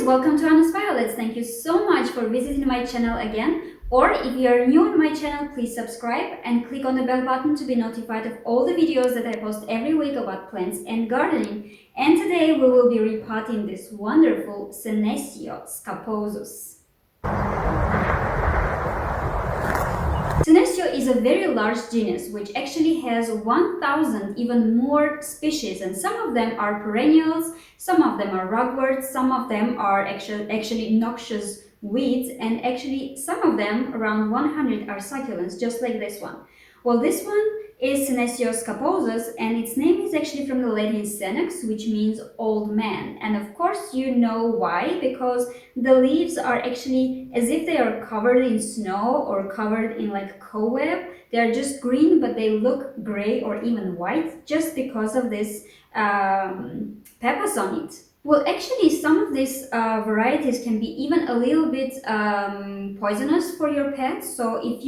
welcome to Honest Violets. Thank you so much for visiting my channel again. Or if you are new on my channel, please subscribe and click on the bell button to be notified of all the videos that I post every week about plants and gardening. And today we will be repotting this wonderful Senecio Scaposus. Senecio is a very large genus which actually has 1,000 even more species, and some of them are perennials, some of them are rugworts, some of them are actually noxious weeds, and actually some of them, around 100, are succulents, just like this one. Well, this one is Senecio Scaposus, and its name is actually from the Latin senex, which means old man. And of course you know why, because the leaves are actually as if they are covered in snow or covered in like cobweb. They are just green, but they look gray or even white just because of this papas on it. Well, actually, some of these varieties can be even a little bit poisonous for your pets. So if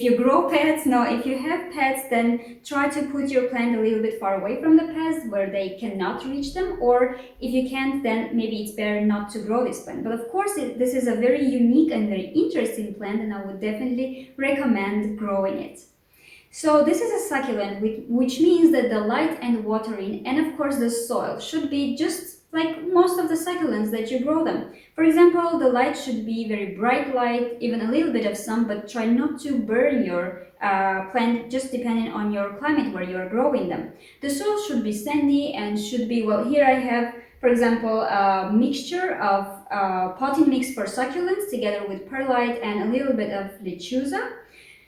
you grow pets, no, if you have pets, then try to put your plant a little bit far away from the pests where they cannot reach them. Or if you can't, then maybe it's better not to grow this plant. But of course, this is a very unique and very interesting plant, and I would definitely recommend growing it. So this is a succulent, which means that the light and watering and of course the soil should be just like most of the succulents that you grow them. For example, the light should be very bright light, even a little bit of sun, but try not to burn your plant, just depending on your climate where you're growing them. The soil should be sandy and should be, well, here I have, for example, a mixture of potting mix for succulents together with perlite and a little bit of lechuza.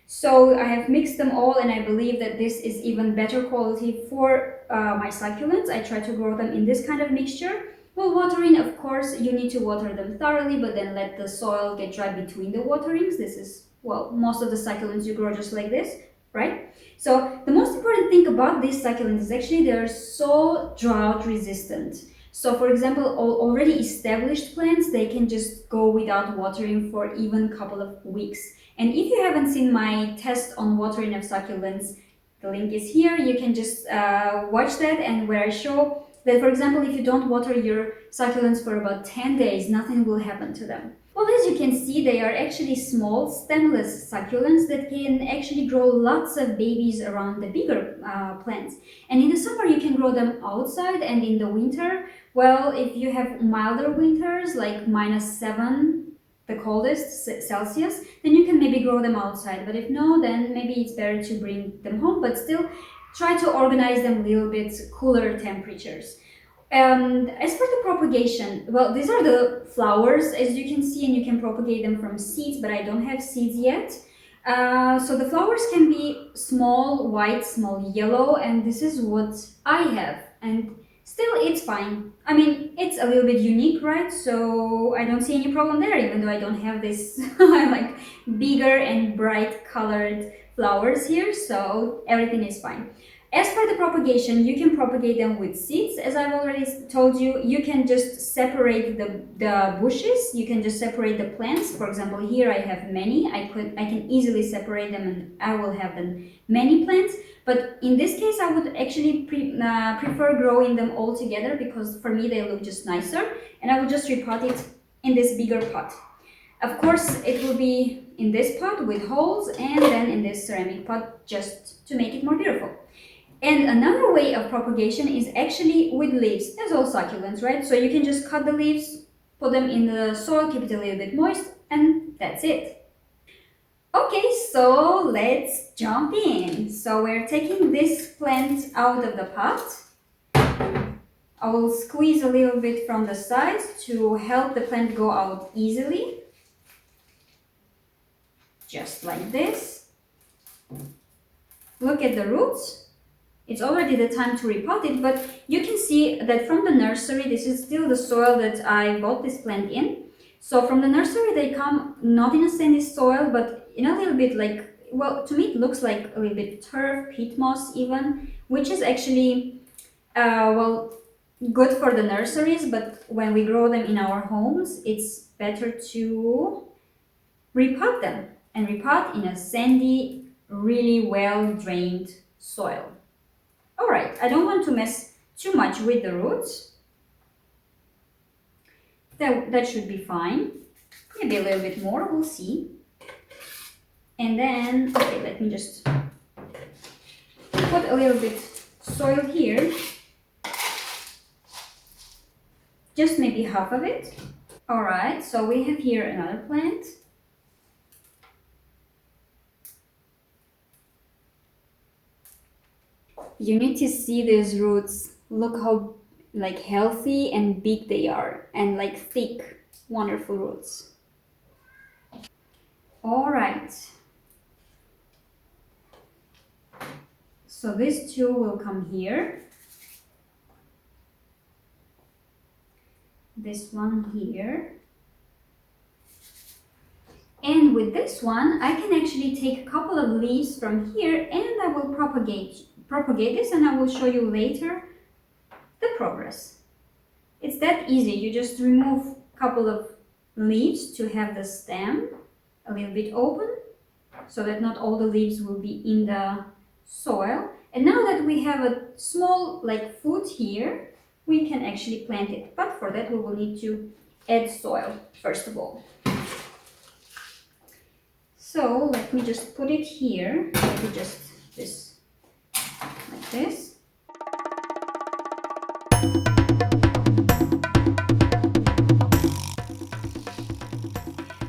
So I have mixed them all, and I believe that this is even better quality for my succulents. I try to grow them in this kind of mixture. Well, watering, of course, you need to water them thoroughly, but then let the soil get dry between the waterings. This is, well, most of the succulents you grow just like this, right? So the most important thing about these succulents is actually they're so drought resistant. So for example, already established plants, they can just go without watering for even a couple of weeks. And if you haven't seen my test on watering of succulents, the link is here. You can just watch that, and where I show that, for example, if you don't water your succulents for about 10 days, nothing will happen to them. Well, as you can see, they are actually small stemless succulents that can actually grow lots of babies around the bigger plants. And in the summer, you can grow them outside, and in the winter, well, if you have milder winters, like -7, the coldest Celsius, then you can maybe grow them outside. But if no, then maybe it's better to bring them home, but still try to organize them a little bit cooler temperatures. As for the propagation, well, these are the flowers, as you can see, and you can propagate them from seeds, but I don't have seeds yet. So the flowers can be small white, small yellow, and this is what I have. And still, it's fine. I mean, it's a little bit unique, right? So I don't see any problem there, even though I don't have this like bigger and bright colored flowers here, so everything is fine. As for the propagation, you can propagate them with seeds, as I've already told you. You can just separate the bushes, you can just separate the plants. For example, here I have many. I can easily separate them, and I will have then many plants. But in this case, I would actually prefer growing them all together, because for me they look just nicer, and I will just repot it in this bigger pot. Of course, it will be in this pot with holes, and then in this ceramic pot, just to make it more beautiful. And another way of propagation is actually with leaves, as all succulents, right? So you can just cut the leaves, put them in the soil, keep it a little bit moist, and that's it. Okay, so let's jump in. So we're taking this plant out of the pot. I will squeeze a little bit from the sides to help the plant go out easily. Just like this. Look at the roots. It's already the time to repot it, but you can see that from the nursery, this is still the soil that I bought this plant in. So from the nursery, they come not in a sandy soil, but in a little bit like, well, to me it looks like a little bit turf, peat moss even, which is actually, well, good for the nurseries, but when we grow them in our homes, it's better to repot them, and repot in a sandy, really well-drained soil. Alright, I don't want to mess too much with the roots. That should be fine. Maybe a little bit more, we'll see. And then, okay, let me just put a little bit soil here. Just maybe half of it. Alright, so we have here another plant. You need to see these roots. Look how like healthy and big they are, and like thick, wonderful roots. Alright. So these two will come here. This one here. And with this one, I can actually take a couple of leaves from here and I will propagate this, and I will show you later the progress. It's that easy. You just remove a couple of leaves to have the stem a little bit open so that not all the leaves will be in the soil. And now that we have a small like foot here, we can actually plant it. But for that we will need to add soil first of all. So let me just put it here, maybe just this, like this.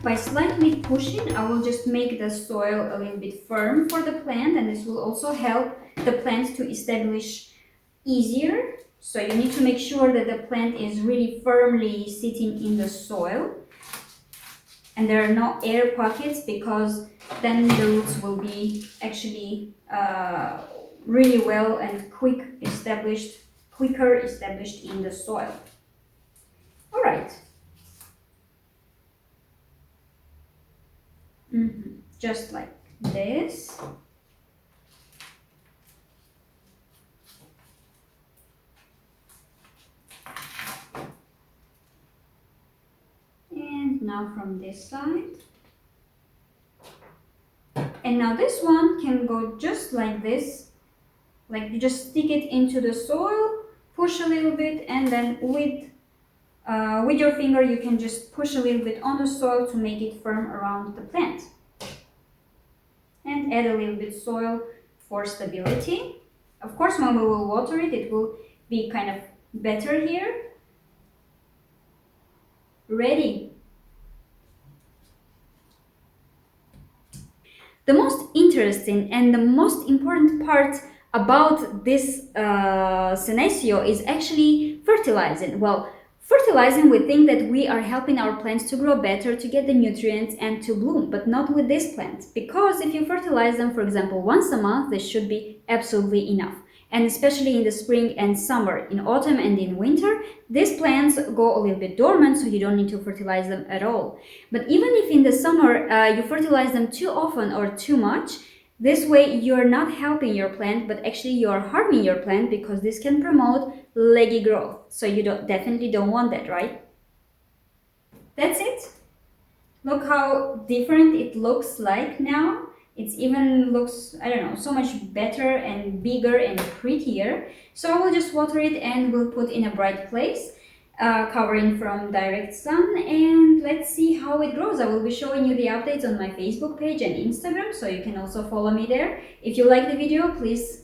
By slightly pushing, I will just make the soil a little bit firm for the plant, and this will also help the plant to establish easier. So you need to make sure that the plant is really firmly sitting in the soil and there are no air pockets, because then the roots will be actually really well and quicker established in the soil. All right. Just like this. And now from this side. And now this one can go just like this. Like you just stick it into the soil, push a little bit, and then with your finger you can just push a little bit on the soil to make it firm around the plant. And add a little bit soil for stability. Of course, when we will water it, it will be kind of better here. Ready. The most interesting and the most important part about this Senecio is actually fertilizing. Well, fertilizing, we think that we are helping our plants to grow better, to get the nutrients and to bloom, but not with this plant. Because if you fertilize them, for example, once a month, this should be absolutely enough. And especially in the spring and summer, in autumn and in winter, these plants go a little bit dormant, so you don't need to fertilize them at all. But even if in the summer you fertilize them too often or too much, this way you're not helping your plant, but actually you're harming your plant, because this can promote leggy growth. So you definitely don't want that, right? That's it. Look how different it looks like now. It even looks, I don't know, so much better and bigger and prettier. So I will just water it and we'll put in a bright place, covering from direct sun, and let's see how it grows. I will be showing you the updates on my Facebook page and Instagram, so you can also follow me there. If you like the video, please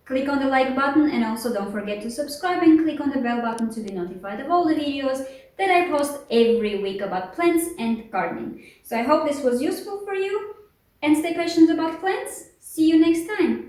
click on the like button, and also don't forget to subscribe and click on the bell button to be notified of all the videos that I post every week about plants and gardening. So I hope this was useful for you. And stay passionate about plants. See you next time.